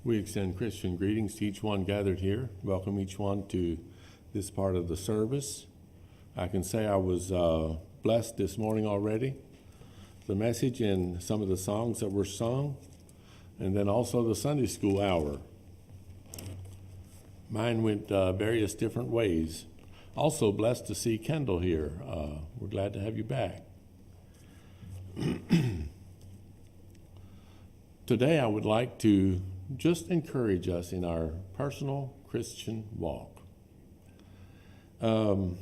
We extend Christian greetings to each one gathered here. Welcome each one to this part of the service. I can say I was blessed this morning already. The message and some of the songs that were sung, and then also the Sunday school hour. Mine went various different ways. Also blessed to see Kendall here. We're glad to have you back. Today I would like to just encourage us in our personal Christian walk. In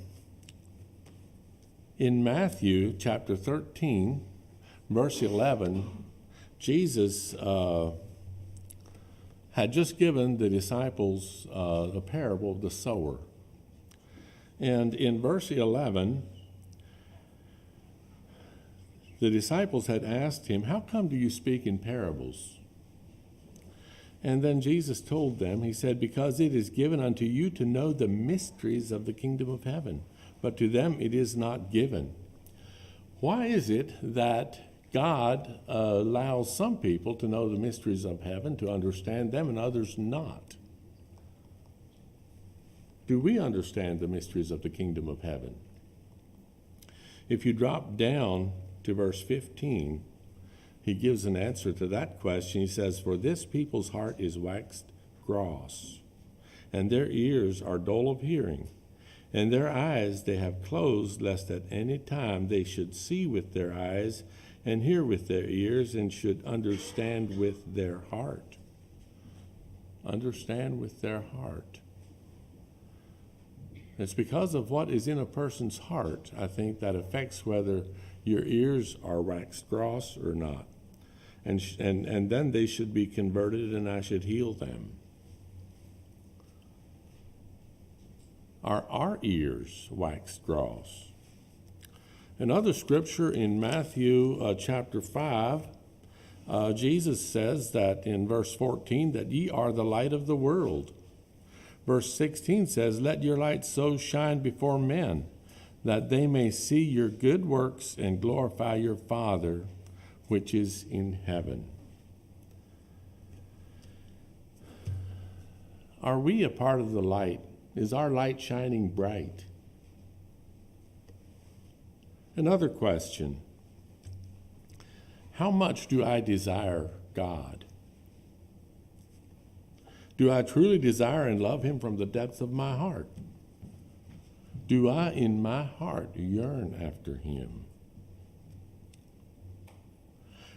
Matthew chapter 13, verse 11, Jesus had just given the disciples the parable of the sower. And in verse 11, the disciples had asked him, "How come do you speak in parables?" And then Jesus told them, he said, "Because it is given unto you to know the mysteries of the kingdom of heaven, but to them it is not given." Why is it that God allows some people to know the mysteries of heaven, to understand them, and others not? Do we understand the mysteries of the kingdom of heaven? If you drop down to verse 15, he gives an answer to that question. He says, "For this people's heart is waxed gross, and their ears are dull of hearing, and their eyes they have closed, lest at any time they should see with their eyes, and hear with their ears, and should understand with their heart." Understand with their heart. It's because of what is in a person's heart, I think, that affects whether your ears are waxed gross or not. And then they should be converted, and I should heal them. Are our ears waxed gross? Another scripture in Matthew chapter 5, Jesus says that in verse 14 that ye are the light of the world. Verse 16 says, "Let your light so shine before men, that they may see your good works and glorify your Father which is in heaven." Are we a part of the light? Is our light shining bright? Another question: how much do I desire God? Do I truly desire and love him from the depths of my heart? Do I in my heart yearn after him?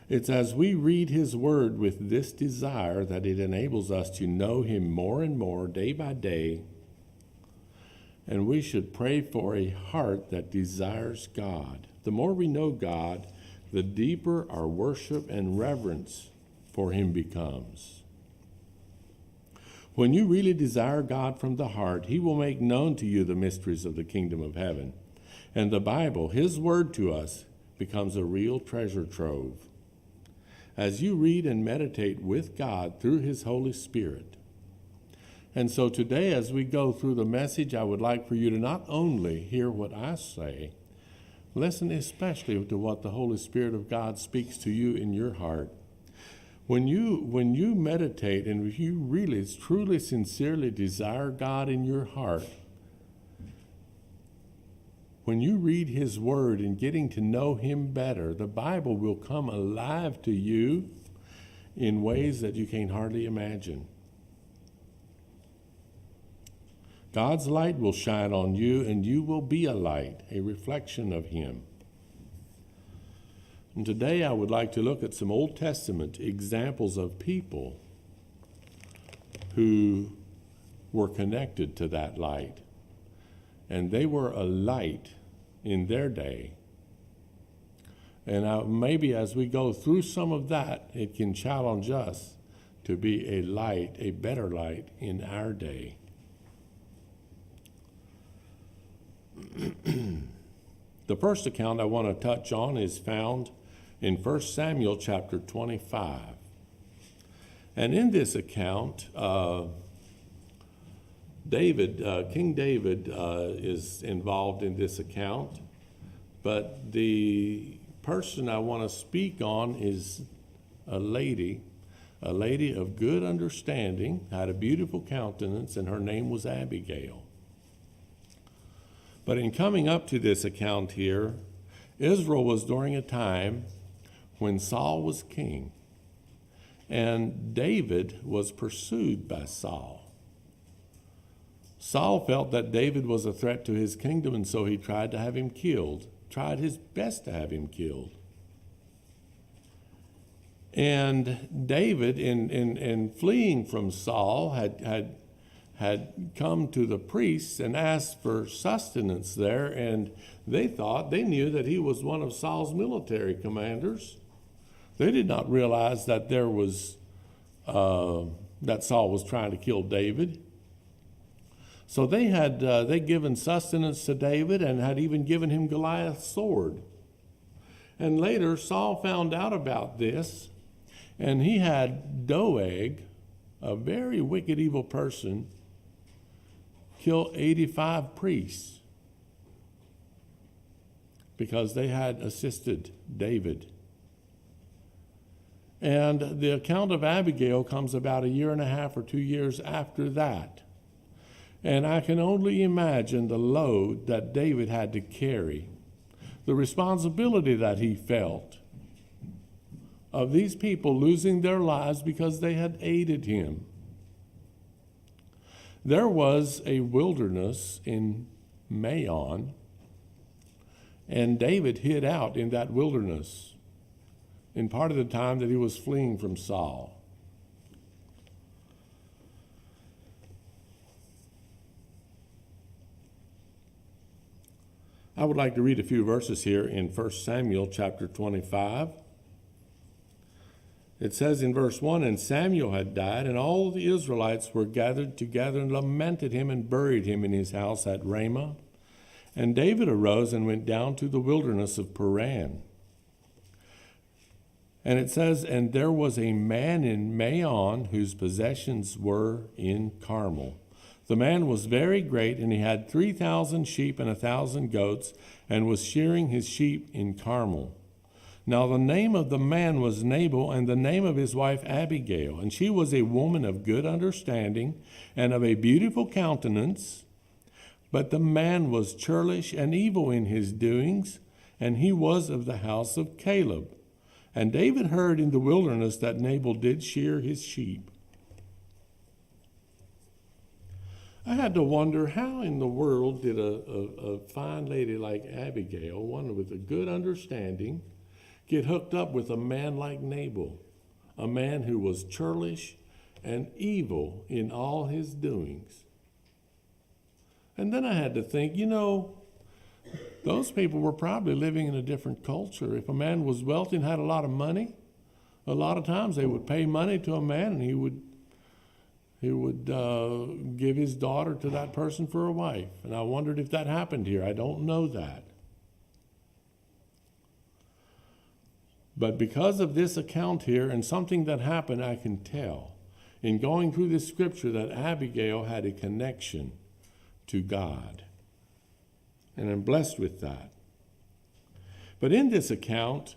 It's as we read his word with this desire that it enables us to know him more and more day by day. And we should pray for a heart that desires God. The more we know God, the deeper our worship and reverence for him becomes. When you really desire God from the heart, he will make known to you the mysteries of the kingdom of heaven. And the Bible, his word to us, becomes a real treasure trove. As you read and meditate with God through his Holy Spirit. And so today, as we go through the message, I would like for you to not only hear what I say, listen especially to what the Holy Spirit of God speaks to you in your heart. When you meditate and if you really, truly, sincerely desire God in your heart, when you read his word and getting to know him better, the Bible will come alive to you in ways that you can hardly imagine. God's light will shine on you, and you will be a light, a reflection of him. And today I would like to look at some Old Testament examples of people who were connected to that light. And they were a light in their day. And maybe as we go through some of that, it can challenge us to be a light, a better light in our day. The first account I want to touch on is found in 1 Samuel chapter 25. And in this account, King David is involved in this account, but the person I want to speak on is a lady a lady of good understanding, had a beautiful countenance, and her name was Abigail. But in coming up to this account here, Israel was during a time when Saul was king, and David was pursued by Saul. Saul felt that David was a threat to his kingdom, and so he tried to have him killed, tried his best to have him killed. And David, in fleeing from Saul, had come to the priests and asked for sustenance there, and they knew that he was one of Saul's military commanders. They did not realize that that Saul was trying to kill David. So they had given sustenance to David and had even given him Goliath's sword. And later Saul found out about this, and he had Doeg, a very wicked, evil person, kill 85 priests because they had assisted David. And the account of Abigail comes about 1.5 or 2 years after that. And I can only imagine the load that David had to carry, the responsibility that he felt of these people losing their lives because they had aided him. There was a wilderness in Maon, and David hid out in that wilderness in part of the time that he was fleeing from Saul. I would like to read a few verses here in 1 Samuel chapter 25. It says in verse 1, "And Samuel had died, and all the Israelites were gathered together and lamented him and buried him in his house at Ramah. And David arose and went down to the wilderness of Paran." And it says, "And there was a man in Maon whose possessions were in Carmel. The man was very great, and he had 3,000 sheep and 1,000 goats, and was shearing his sheep in Carmel. Now the name of the man was Nabal, and the name of his wife Abigail. And she was a woman of good understanding, and of a beautiful countenance. But the man was churlish and evil in his doings, and he was of the house of Caleb. And David heard in the wilderness that Nabal did shear his sheep." I had to wonder, how in the world did a fine lady like Abigail, one with a good understanding, get hooked up with a man like Nabal, a man who was churlish and evil in all his doings? And then I had to think, those people were probably living in a different culture. If a man was wealthy and had a lot of money, a lot of times they would pay money to a man, and he would give his daughter to that person for a wife. And I wondered if that happened here. I don't know that. But because of this account here and something that happened, I can tell in going through this scripture that Abigail had a connection to God. And I'm blessed with that. But in this account,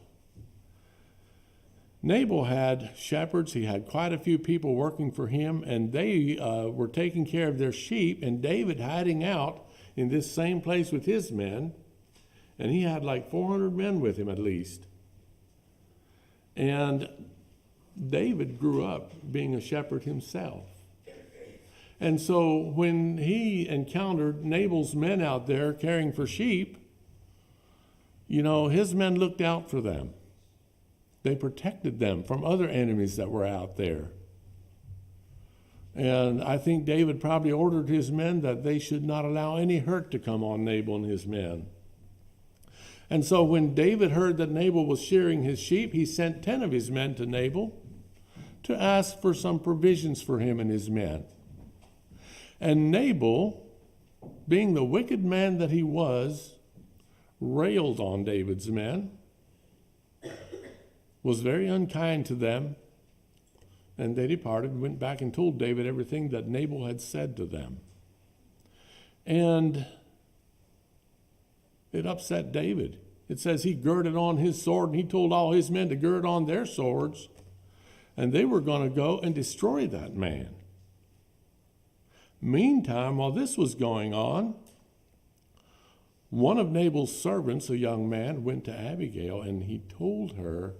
Nabal had shepherds. He had quite a few people working for him, and they were taking care of their sheep, and David hiding out in this same place with his men, and he had like 400 men with him at least. And David grew up being a shepherd himself. And so when he encountered Nabal's men out there caring for sheep, his men looked out for them. They protected them from other enemies that were out there. And I think David probably ordered his men that they should not allow any hurt to come on Nabal and his men. And so when David heard that Nabal was shearing his sheep, he sent 10 of his men to Nabal to ask for some provisions for him and his men. And Nabal, being the wicked man that he was, railed on David's men, was very unkind to them, and they departed and went back and told David everything that Nabal had said to them. And it upset David. It says he girded on his sword, and he told all his men to gird on their swords. And they were going to go and destroy that man. Meantime, while this was going on, one of Nabal's servants, a young man, went to Abigail, and he told her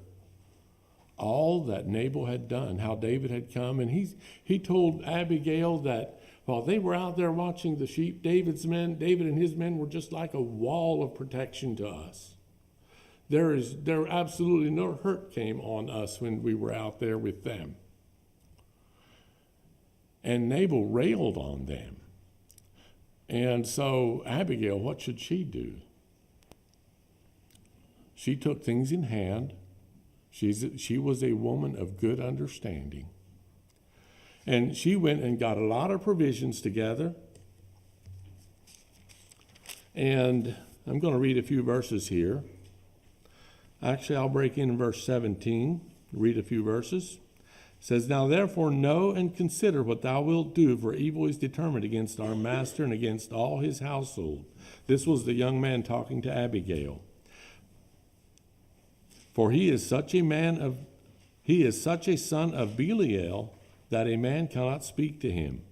all that Nabal had done, how David had come. And he told Abigail that while they were out there watching the sheep, David and his men were just like a wall of protection to us. There absolutely no hurt came on us when we were out there with them. And Nabal railed on them. And so Abigail, what should she do? She took things in hand. She was a woman of good understanding. And she went and got a lot of provisions together. And I'm going to read a few verses here. Actually, I'll break in verse 17, read a few verses. It says, "Now therefore know and consider what thou wilt do, for evil is determined against our master and against all his household." This was the young man talking to Abigail. "For he is such a son of Belial that a man cannot speak to him."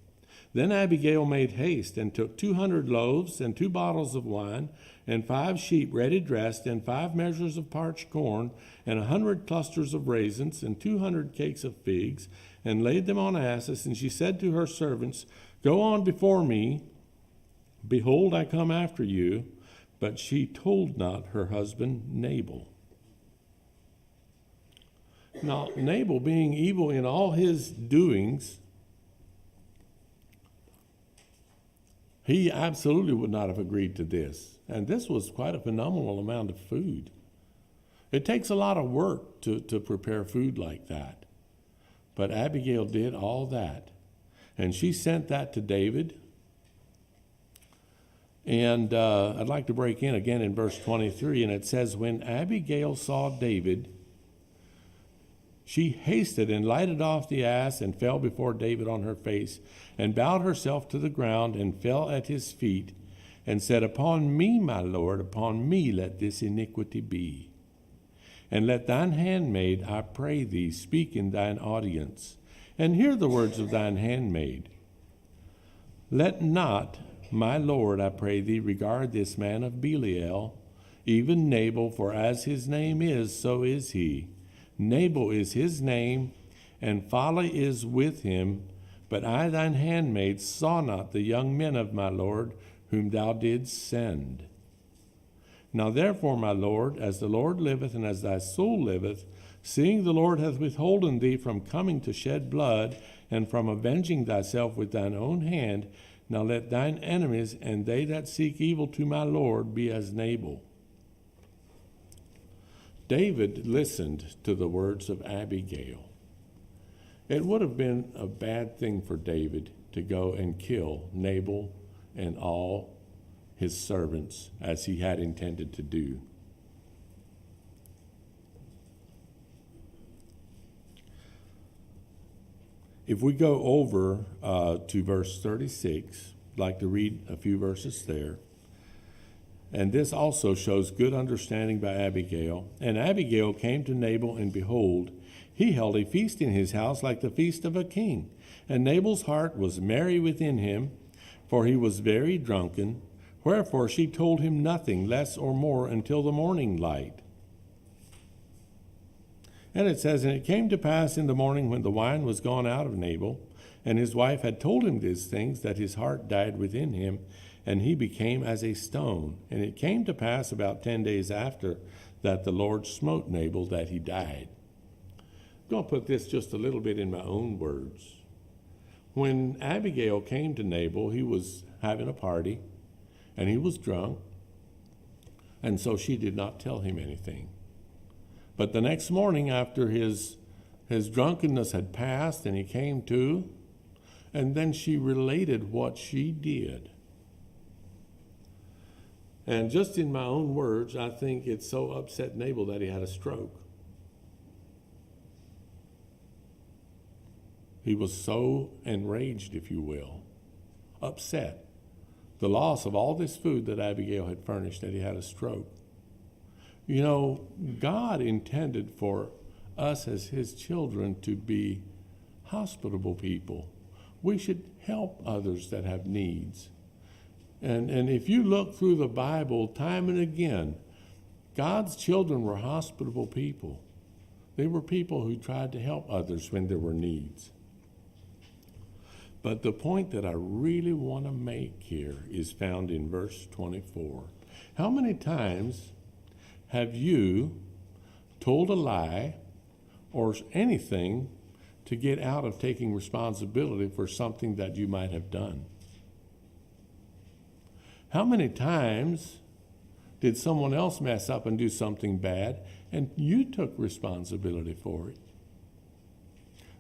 Then Abigail made haste and took 200 loaves and 2 bottles of wine and 5 sheep ready dressed and 5 measures of parched corn and 100 clusters of raisins and 200 cakes of figs, and laid them on asses. And she said to her servants, "Go on before me. Behold, I come after you." But she told not her husband Nabal. Now, Nabal, being evil in all his doings, he absolutely would not have agreed to this. And this was quite a phenomenal amount of food. It takes a lot of work to prepare food like that. But Abigail did all that. And she sent that to David. And I'd like to break in again in verse 23. And it says, "When Abigail saw David, she hasted and lighted off the ass and fell before David on her face and bowed herself to the ground and fell at his feet and said, 'Upon me, my Lord, upon me let this iniquity be. And let thine handmaid, I pray thee, speak in thine audience, and hear the words of thine handmaid. Let not, my Lord, I pray thee, regard this man of Belial, even Nabal, for as his name is, so is he. Nabal is his name, and folly is with him. But I, thine handmaid, saw not the young men of my Lord, whom thou didst send. Now therefore, my Lord, as the Lord liveth, and as thy soul liveth, seeing the Lord hath withholden thee from coming to shed blood, and from avenging thyself with thine own hand, now let thine enemies and they that seek evil to my Lord be as Nabal." David listened to the words of Abigail. It would have been a bad thing for David to go and kill Nabal and all his servants as he had intended to do. If we go over to verse 36, I'd like to read a few verses there. And this also shows good understanding by Abigail. "And Abigail came to Nabal, and behold, he held a feast in his house like the feast of a king. And Nabal's heart was merry within him, for he was very drunken. Wherefore she told him nothing less or more until the morning light." And it says, "And it came to pass in the morning when the wine was gone out of Nabal, and his wife had told him these things, that his heart died within him, and he became as a stone. And it came to pass about 10 days after that the Lord smote Nabal, that he died." I'm going to put this just a little bit in my own words. When Abigail came to Nabal, he was having a party, and he was drunk, and so she did not tell him anything. But the next morning, after his drunkenness had passed and he came to, and then she related what she did. And just in my own words, I think it so upset Nabal that he had a stroke. He was so enraged, if you will, upset. The loss of all this food that Abigail had furnished, that he had a stroke. You know, God intended for us as his children to be hospitable people. We should help others that have needs. And if you look through the Bible time and again, God's children were hospitable people. They were people who tried to help others when there were needs. But the point that I really want to make here is found in verse 24. How many times have you told a lie or anything to get out of taking responsibility for something that you might have done? How many times did someone else mess up and do something bad and you took responsibility for it?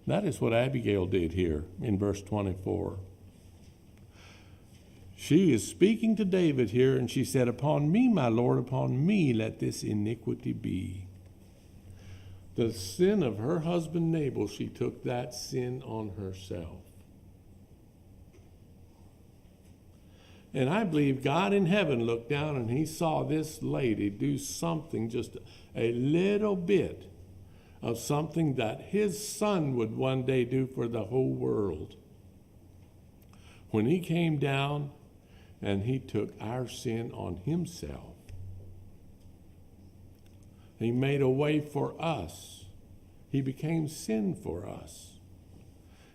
That is what Abigail did here in verse 24. She is speaking to David here, and she said, "Upon me, my Lord, upon me let this iniquity be." The sin of her husband Nabal, she took that sin on herself. And I believe God in heaven looked down and he saw this lady do something, just a little bit of something that his son would one day do for the whole world. When he came down and he took our sin on himself, he made a way for us. He became sin for us.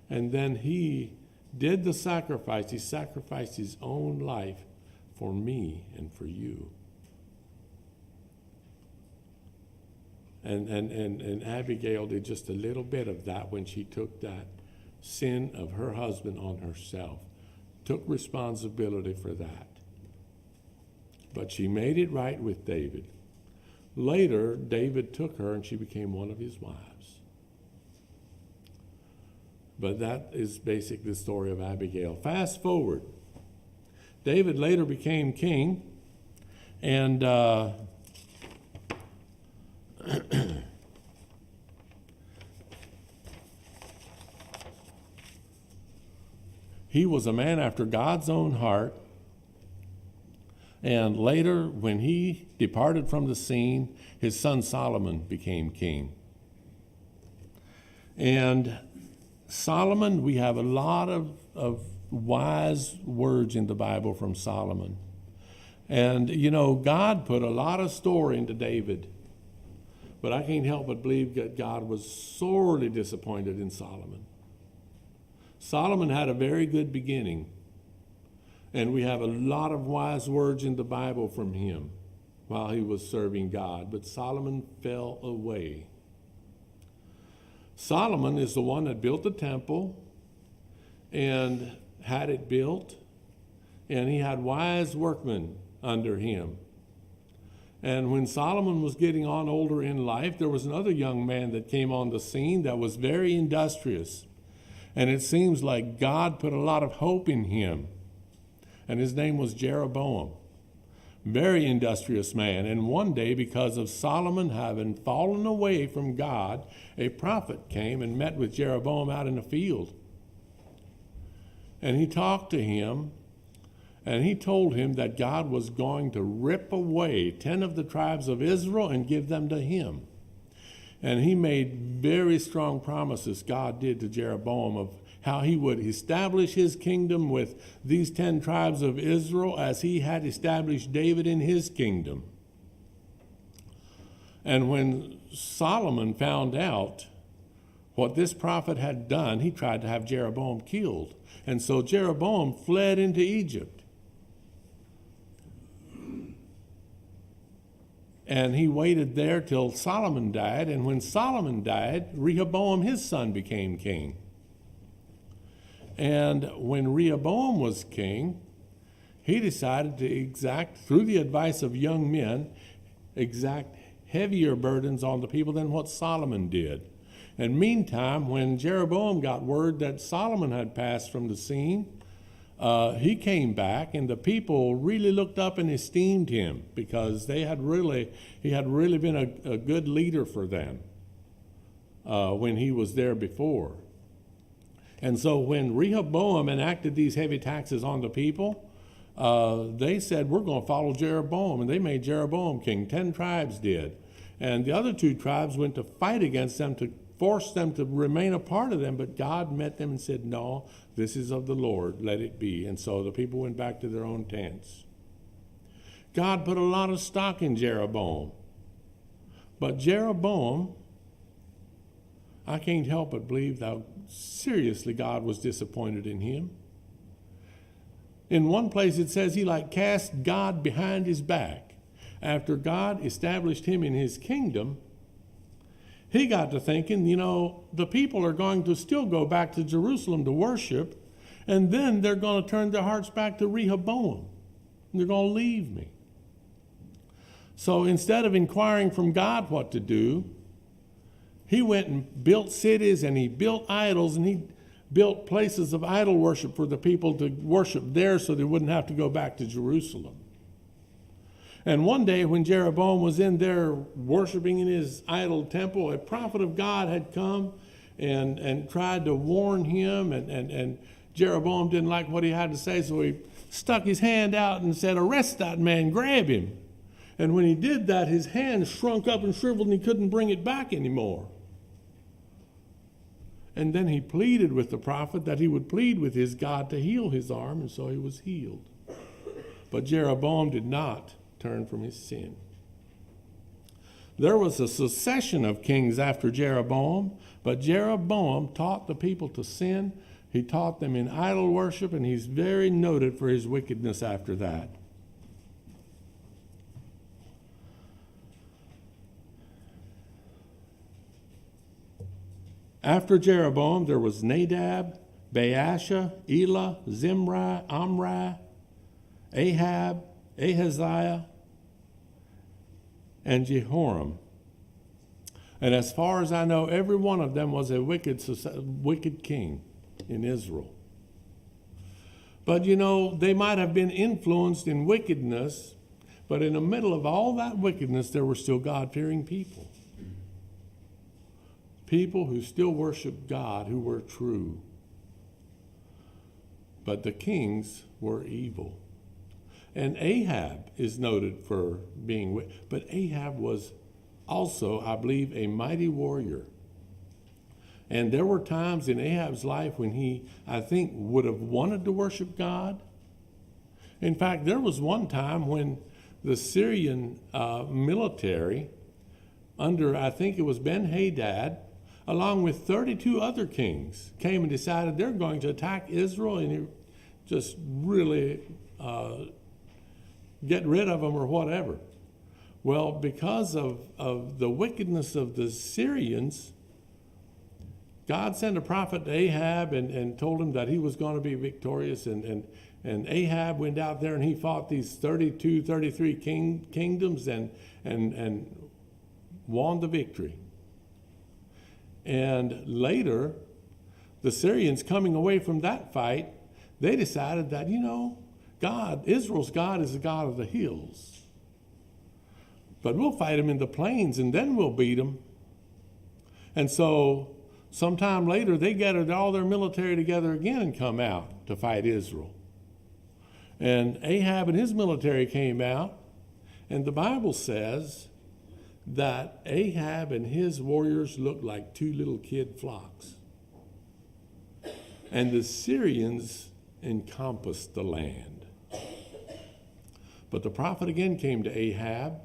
And then he did the sacrifice. He sacrificed his own life for me and for you. And Abigail did just a little bit of that when she took that sin of her husband on herself, took responsibility for that. But she made it right with David. Later, David took her and she became one of his wives. But that is basically the story of Abigail. Fast forward. David later became king, and he was a man after God's own heart. And later, when he departed from the scene, his son Solomon became king. And Solomon, we have a lot of wise words in the Bible from Solomon. And, you know, God put a lot of story into David. But I can't help but believe that God was sorely disappointed in Solomon. Solomon had a very good beginning. And we have a lot of wise words in the Bible from him while he was serving God. But Solomon fell away. Solomon is the one that built the temple and had it built. And he had wise workmen under him. And when Solomon was getting on older in life, there was another young man that came on the scene that was very industrious. And it seems like God put a lot of hope in him. And his name was Jeroboam. Very industrious man. And one day, because of Solomon having fallen away from God, a prophet came and met with Jeroboam out in the field. And he talked to him, and he told him that God was going to rip away 10 of the tribes of Israel and give them to him. And he made very strong promises, God did, to Jeroboam, of how he would establish his kingdom with these 10 tribes of Israel as he had established David in his kingdom. And when Solomon found out what this prophet had done, he tried to have Jeroboam killed. And so Jeroboam fled into Egypt. And he waited there till Solomon died. And when Solomon died, Rehoboam, his son, became king. And when Rehoboam was king, he decided to exact, through the advice of young men, exact heavier burdens on the people than what Solomon did. And meantime, when Jeroboam got word that Solomon had passed from the scene, he came back, and the people really looked up and esteemed him because he had really been a good leader for them when he was there before. And so when Rehoboam enacted these heavy taxes on the people, they said, we're going to follow Jeroboam. And they made Jeroboam king. 10 tribes did. And the other two tribes went to fight against them to force them to remain a part of them, but God met them and said, no, this is of the Lord, let it be. And so the people went back to their own tents. God put a lot of stock in Jeroboam. But Jeroboam, I can't help but believe how seriously God was disappointed in him. In one place it says he cast God behind his back. After God established him in his kingdom, he got to thinking, the people are going to still go back to Jerusalem to worship, and then they're going to turn their hearts back to Rehoboam. And they're going to leave me. So instead of inquiring from God what to do, he went and built cities, and he built idols, and he built places of idol worship for the people to worship there so they wouldn't have to go back to Jerusalem. And one day when Jeroboam was in there worshiping in his idol temple, a prophet of God had come and tried to warn him, and Jeroboam didn't like what he had to say, so he stuck his hand out and said, arrest that man, grab him. And when he did that, his hand shrunk up and shriveled, and he couldn't bring it back anymore. And then he pleaded with the prophet that he would plead with his God to heal his arm, and so he was healed. But Jeroboam did not turn from his sin. There was a succession of kings after Jeroboam, but Jeroboam taught the people to sin. He taught them in idol worship, and he's very noted for his wickedness after that. After Jeroboam, there was Nadab, Baasha, Elah, Zimri, Omri, Ahab, Ahaziah, and Jehoram. And as far as I know, every one of them was a wicked king in Israel. But they might have been influenced in wickedness, but in the middle of all that wickedness, there were still God-fearing people. People who still worshiped God, who were true. But the kings were evil. And Ahab is noted for being wicked. But Ahab was also, I believe, a mighty warrior. And there were times in Ahab's life when he, I think, would have wanted to worship God. In fact, there was one time when the Syrian military, under, I think it was Ben-Hadad, along with 32 other kings, came and decided they're going to attack Israel and just really get rid of them or whatever. Well, because of the wickedness of the Syrians, God sent a prophet to Ahab and told him that he was going to be victorious. And Ahab went out there and he fought these 33 kingdoms and won the victory. And later, the Syrians coming away from that fight, they decided that, Israel's God is the God of the hills. But we'll fight him in the plains and then we'll beat him. And so sometime later, they gathered all their military together again and come out to fight Israel. And Ahab and his military came out, and the Bible says that Ahab and his warriors looked like two little kid flocks. And the Syrians encompassed the land. But the prophet again came to Ahab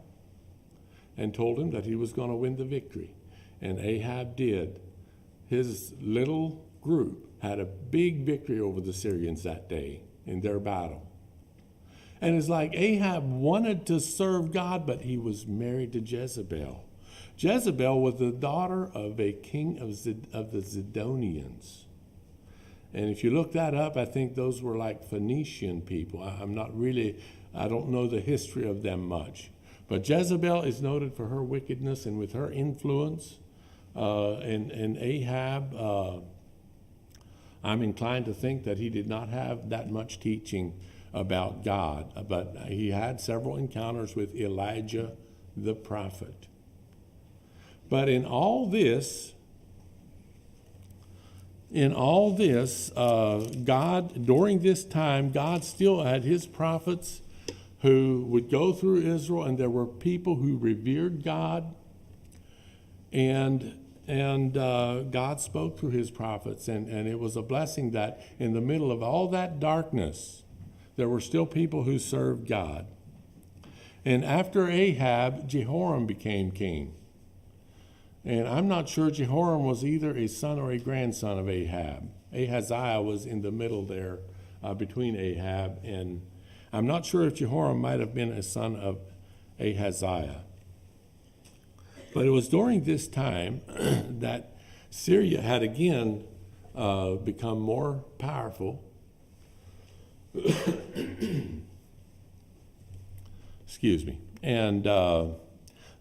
and told him that he was going to win the victory. And Ahab did. His little group had a big victory over the Syrians that day in their battle. And it's like Ahab wanted to serve God, but he was married to Jezebel. Jezebel was the daughter of a king of the Zidonians. And if you look that up, I think those were like Phoenician people. I don't know the history of them much. But Jezebel is noted for her wickedness, and with her influence, and Ahab, I'm inclined to think that he did not have that much teaching about God, but he had several encounters with Elijah the prophet. But in all this, God, during this time, God still had his prophets who would go through Israel, and there were people who revered God, And God spoke through his prophets, and it was a blessing that in the middle of all that darkness, there were still people who served God. And after Ahab, Jehoram became king. And I'm not sure Jehoram was either a son or a grandson of Ahab. Ahaziah was in the middle there between Ahab, and I'm not sure if Jehoram might have been a son of Ahaziah. But it was during this time that Syria had again become more powerful. Excuse me. And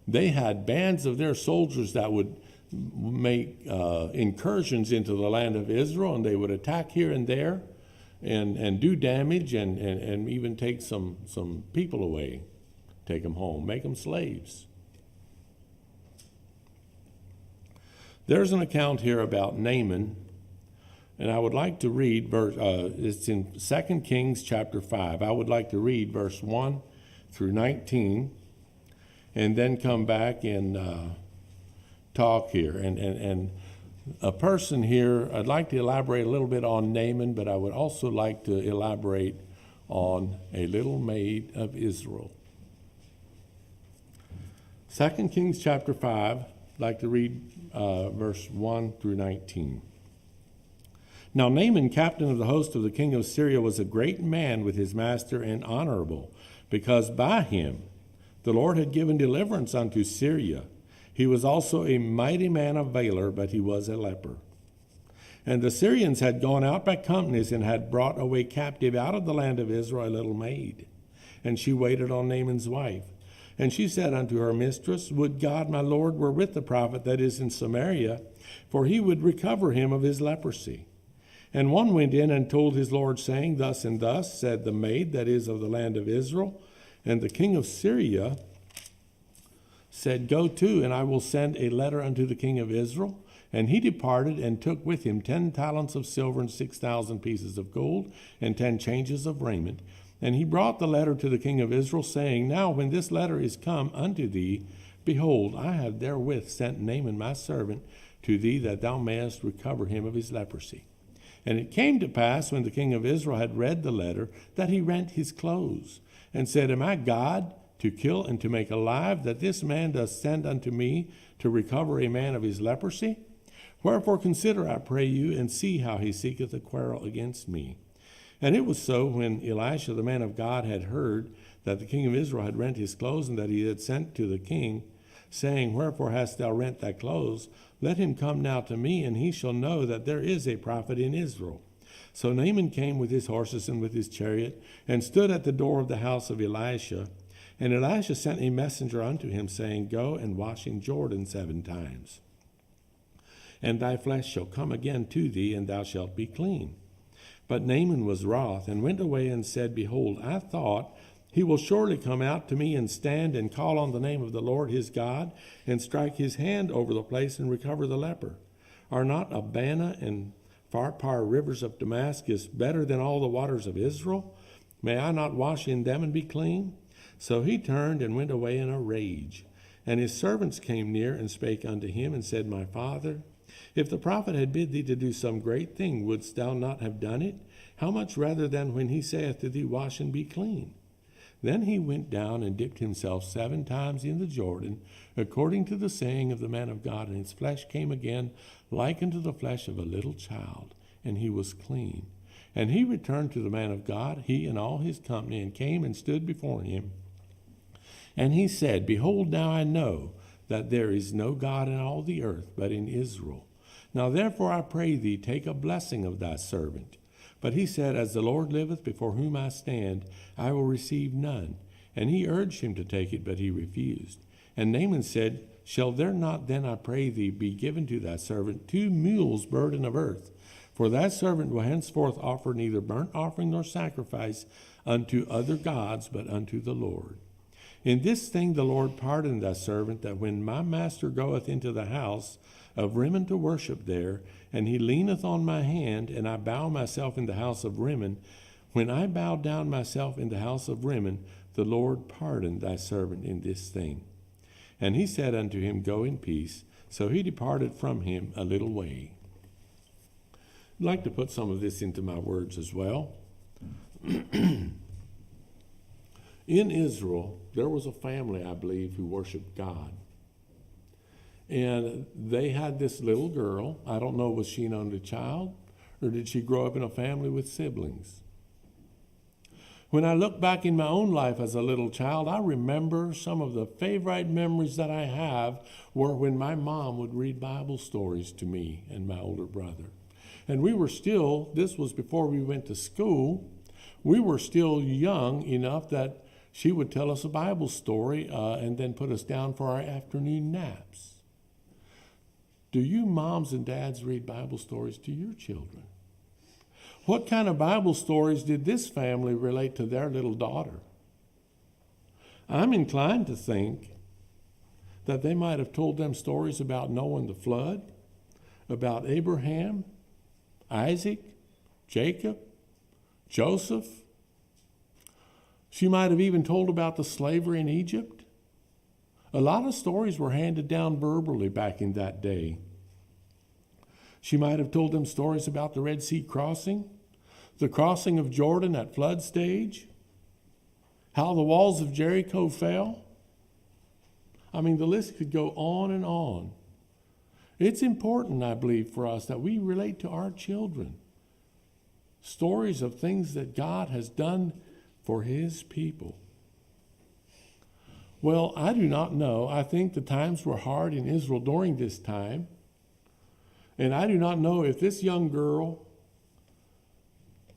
they had bands of their soldiers that would make incursions into the land of Israel, and they would attack here and there and do damage and even take some people away, take them home, make them slaves. There's an account here about Naaman, and I would like to read, it's in 2 Kings chapter 5. I would like to read verse 1 through 19, and then come back and talk here. And a person here, I'd like to elaborate a little bit on Naaman, but I would also like to elaborate on a little maid of Israel. 2 Kings chapter 5, I'd like to read verse 1 through 19. Now Naaman, captain of the host of the king of Syria, was a great man with his master and honorable, because by him the Lord had given deliverance unto Syria. He was also a mighty man of valor, but he was a leper. And the Syrians had gone out by companies and had brought away captive out of the land of Israel a little maid. And she waited on Naaman's wife. And she said unto her mistress, Would God my Lord were with the prophet that is in Samaria, for he would recover him of his leprosy. And one went in and told his Lord, saying, Thus and thus said the maid that is of the land of Israel. And the king of Syria said, Go to, and I will send a letter unto the king of Israel. And he departed and took with him 10 talents of silver and 6,000 pieces of gold and 10 changes of raiment. And he brought the letter to the king of Israel, saying, Now when this letter is come unto thee, behold, I have therewith sent Naaman my servant to thee, that thou mayest recover him of his leprosy. And it came to pass, when the king of Israel had read the letter, that he rent his clothes, and said, Am I God to kill and to make alive, that this man doth send unto me to recover a man of his leprosy? Wherefore consider, I pray you, and see how he seeketh a quarrel against me. And it was so, when Elisha the man of God had heard that the king of Israel had rent his clothes, and that he had sent to the king, saying, Wherefore hast thou rent thy clothes? Let him come now to me, and he shall know that there is a prophet in Israel. So Naaman came with his horses and with his chariot, and stood at the door of the house of Elisha. And Elisha sent a messenger unto him, saying, Go and wash in Jordan 7 times. And thy flesh shall come again to thee, and thou shalt be clean. But Naaman was wroth, and went away and said, Behold, I thought, he will surely come out to me and stand and call on the name of the Lord his God, and strike his hand over the place and recover the leper. Are not Abana and Pharpar rivers of Damascus better than all the waters of Israel? May I not wash in them and be clean? So he turned and went away in a rage. And his servants came near and spake unto him, and said, My father, if the prophet had bid thee to do some great thing, wouldst thou not have done it? How much rather than when he saith to thee, Wash and be clean? Then he went down and dipped himself 7 times in the Jordan, according to the saying of the man of God, and his flesh came again like unto the flesh of a little child, and he was clean. And he returned to the man of God, he and all his company, and came and stood before him. And he said, Behold, now I know that there is no God in all the earth but in Israel. Now therefore I pray thee, take a blessing of thy servant. But he said, As the Lord liveth, before whom I stand, I will receive none. And he urged him to take it, but he refused. And Naaman said, Shall there not then, I pray thee, be given to thy servant 2 mules burden of earth? For thy servant will henceforth offer neither burnt offering nor sacrifice unto other gods, but unto the Lord. In this thing the Lord pardoned thy servant, that when my master goeth into the house of Rimmon to worship there, and he leaneth on my hand, and I bow myself in the house of Rimmon, when I bow down myself in the house of Rimmon, the Lord pardoned thy servant in this thing. And he said unto him, Go in peace, So he departed from him a little way. I'd like to put some of this into my words as well. In Israel, there was a family, I believe, who worshiped God. And they had this little girl. I don't know, was she an only child, or did she grow up in a family with siblings? When I look back in my own life as a little child, I remember some of the favorite memories that I have were when my mom would read Bible stories to me and my older brother. And we were still, this was before we went to school, we were still young enough that she would tell us a Bible story and then put us down for our afternoon naps. Do you moms and dads read Bible stories to your children? What kind of Bible stories did this family relate to their little daughter? I'm inclined to think that they might have told them stories about Noah and the flood, about Abraham, Isaac, Jacob, Joseph. She might have even told about the slavery in Egypt. A lot of stories were handed down verbally back in that day. She might have told them stories about the Red Sea crossing, the crossing of Jordan at flood stage, how the walls of Jericho fell. I mean, the list could go on and on. It's important, I believe, for us that we relate to our children stories of things that God has done for his people. Well, I do not know. I think the times were hard in Israel during this time. And I do not know if this young girl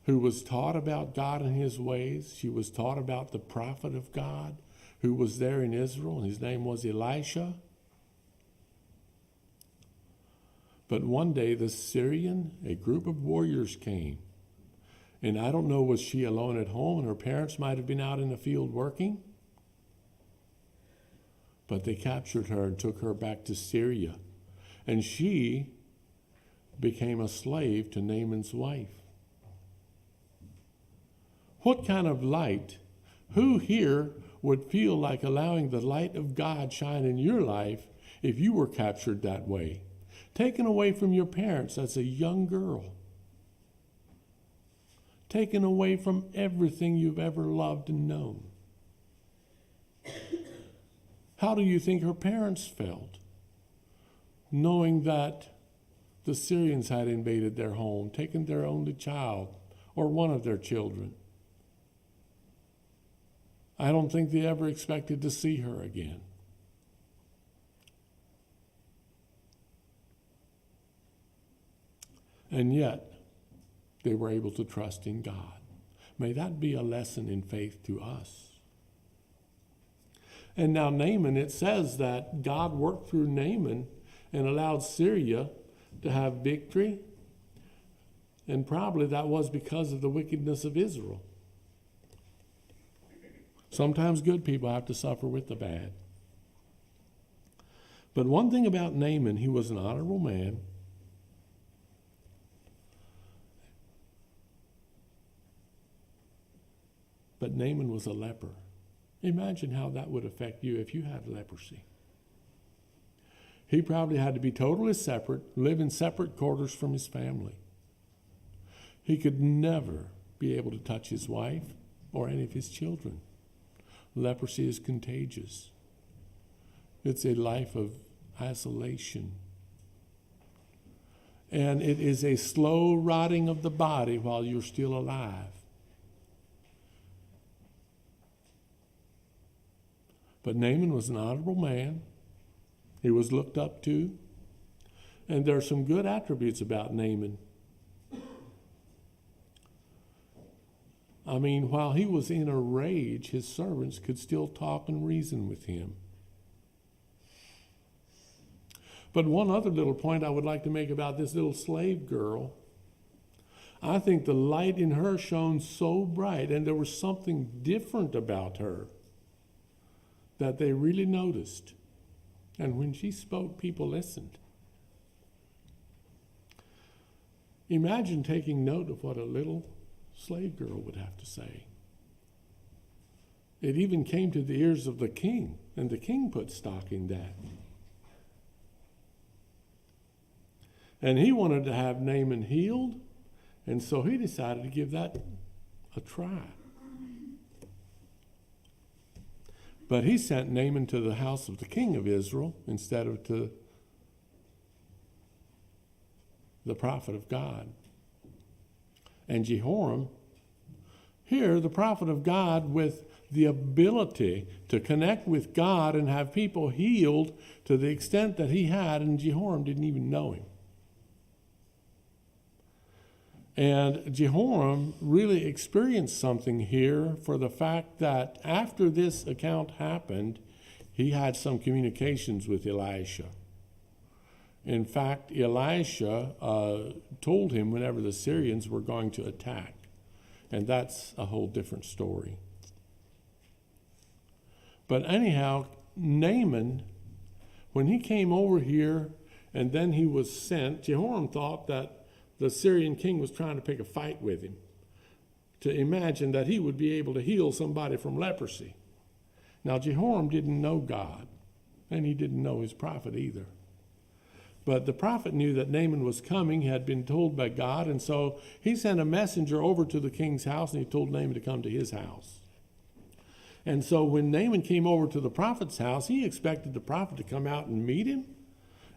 who was taught about God and his ways, she was taught about the prophet of God who was there in Israel, and his name was Elisha. But one day a group of warriors came. And I don't know, was she alone at home and her parents might have been out in the field working? But they captured her and took her back to Syria. And she became a slave to Naaman's wife. What kind of light? Who here would feel like allowing the light of God shine in your life if you were captured that way? Taken away from your parents as a young girl. Taken away from everything you've ever loved and known. How do you think her parents felt, knowing that the Syrians had invaded their home, taken their only child or one of their children? I don't think they ever expected to see her again. And yet, they were able to trust in God. May that be a lesson in faith to us. And now Naaman, it says that God worked through Naaman and allowed Syria to have victory. And probably that was because of the wickedness of Israel. Sometimes good people have to suffer with the bad. But one thing about Naaman, he was an honorable man. But Naaman was a leper. Imagine how that would affect you if you had leprosy. He probably had to be totally separate, live in separate quarters from his family. He could never be able to touch his wife or any of his children. Leprosy is contagious. It's a life of isolation. And it is a slow rotting of the body while you're still alive. But Naaman was an honorable man. He was looked up to. And there are some good attributes about Naaman. I mean, while he was in a rage, his servants could still talk and reason with him. But one other little point I would like to make about this little slave girl, I think the light in her shone so bright, and there was something different about her that they really noticed. And when she spoke, people listened. Imagine taking note of what a little slave girl would have to say. It even came to the ears of the king, and the king put stock in that. And he wanted to have Naaman healed, and so he decided to give that a try. But he sent Naaman to the house of the king of Israel instead of to the prophet of God. And Jehoram, here the prophet of God with the ability to connect with God and have people healed to the extent that he had, and Jehoram didn't even know him. And Jehoram really experienced something here for the fact that after this account happened, he had some communications with Elisha. In fact, Elisha told him whenever the Syrians were going to attack. And that's a whole different story. But anyhow, Naaman, when he came over here and then he was sent, Jehoram thought that the Syrian king was trying to pick a fight with him, to imagine that he would be able to heal somebody from leprosy. Now, Jehoram didn't know God, and he didn't know his prophet either. But the prophet knew that Naaman was coming. He had been told by God, and so he sent a messenger over to the king's house, and he told Naaman to come to his house. And so when Naaman came over to the prophet's house, he expected the prophet to come out and meet him,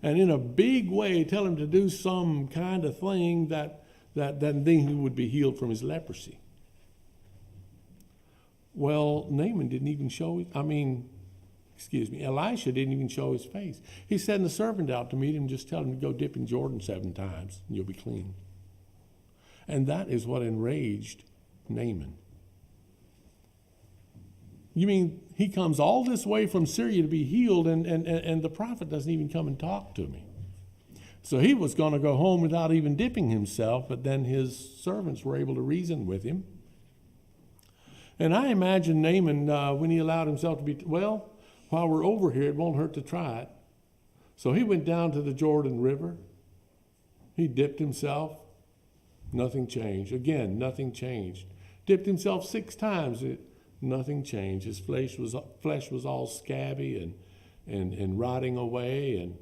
and in a big way tell him to do some kind of thing that then he would be healed from his leprosy. Well, Naaman didn't even show Elisha didn't even show his face. He sent a servant out to meet him, just tell him to go dip in Jordan 7 times and you'll be clean. And that is what enraged Naaman. You mean he comes all this way from Syria to be healed, and the prophet doesn't even come and talk to me? So he was going to go home without even dipping himself, but then his servants were able to reason with him. And I imagine Naaman, when he allowed himself to be, while we're over here, it won't hurt to try it. So he went down to the Jordan River. He dipped himself. Nothing changed. Again, nothing changed. Dipped himself 6 times. Nothing changed. His flesh was all scabby and rotting away.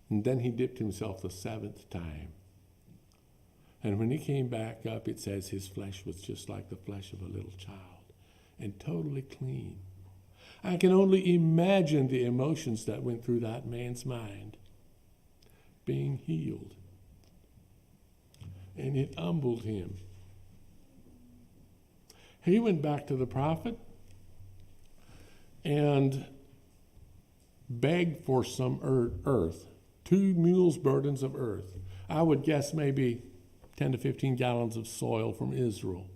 And then he dipped himself the 7th time. And when he came back up, it says his flesh was just like the flesh of a little child and totally clean. I can only imagine the emotions that went through that man's mind, being healed. And it humbled him. He went back to the prophet and begged for some earth, 2 mules' burdens of earth. I would guess maybe 10 to 15 gallons of soil from Israel.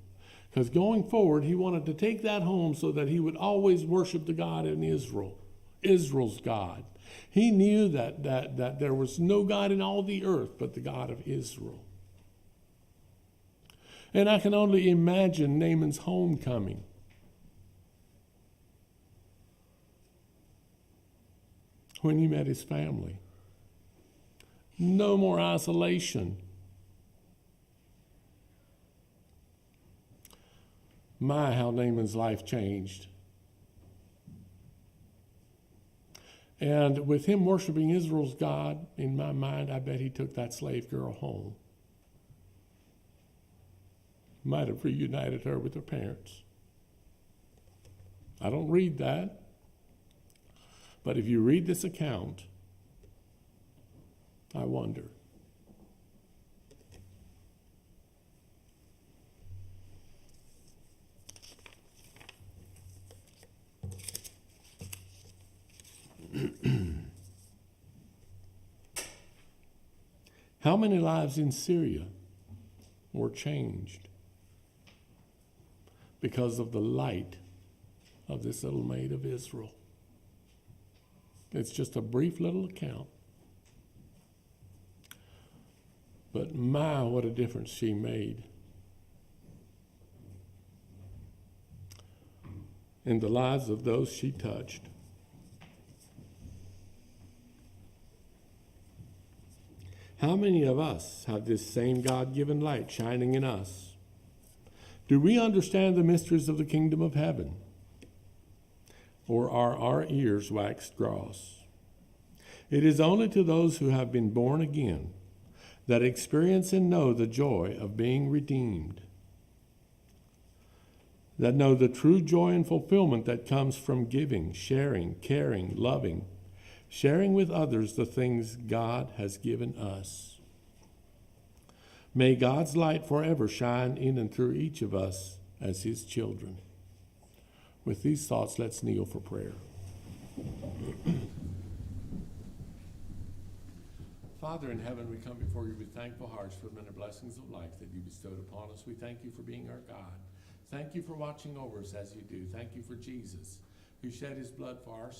Because going forward, he wanted to take that home so that he would always worship the God in Israel, Israel's God. He knew that there was no God in all the earth but the God of Israel. And I can only imagine Naaman's homecoming. When he met his family. No more isolation. My, how Naaman's life changed. And with him worshiping Israel's God, in my mind, I bet he took that slave girl home. Might have reunited her with her parents. I don't read that. But if you read this account, I wonder. How many lives in Syria were changed because of the light of this little maid of Israel? It's just a brief little account. But my, what a difference she made in the lives of those she touched. How many of us have this same God-given light shining in us? Do we understand the mysteries of the kingdom of heaven? Or are our ears waxed gross? It is only to those who have been born again that experience and know the joy of being redeemed, that know the true joy and fulfillment that comes from giving, sharing, caring, loving, sharing with others the things God has given us. May God's light forever shine in and through each of us as his children. With these thoughts, let's kneel for prayer. Father in heaven, we come before you with thankful hearts for the many blessings of life that you bestowed upon us. We thank you for being our God. Thank you for watching over us as you do. Thank you for Jesus, who shed his blood for our sins.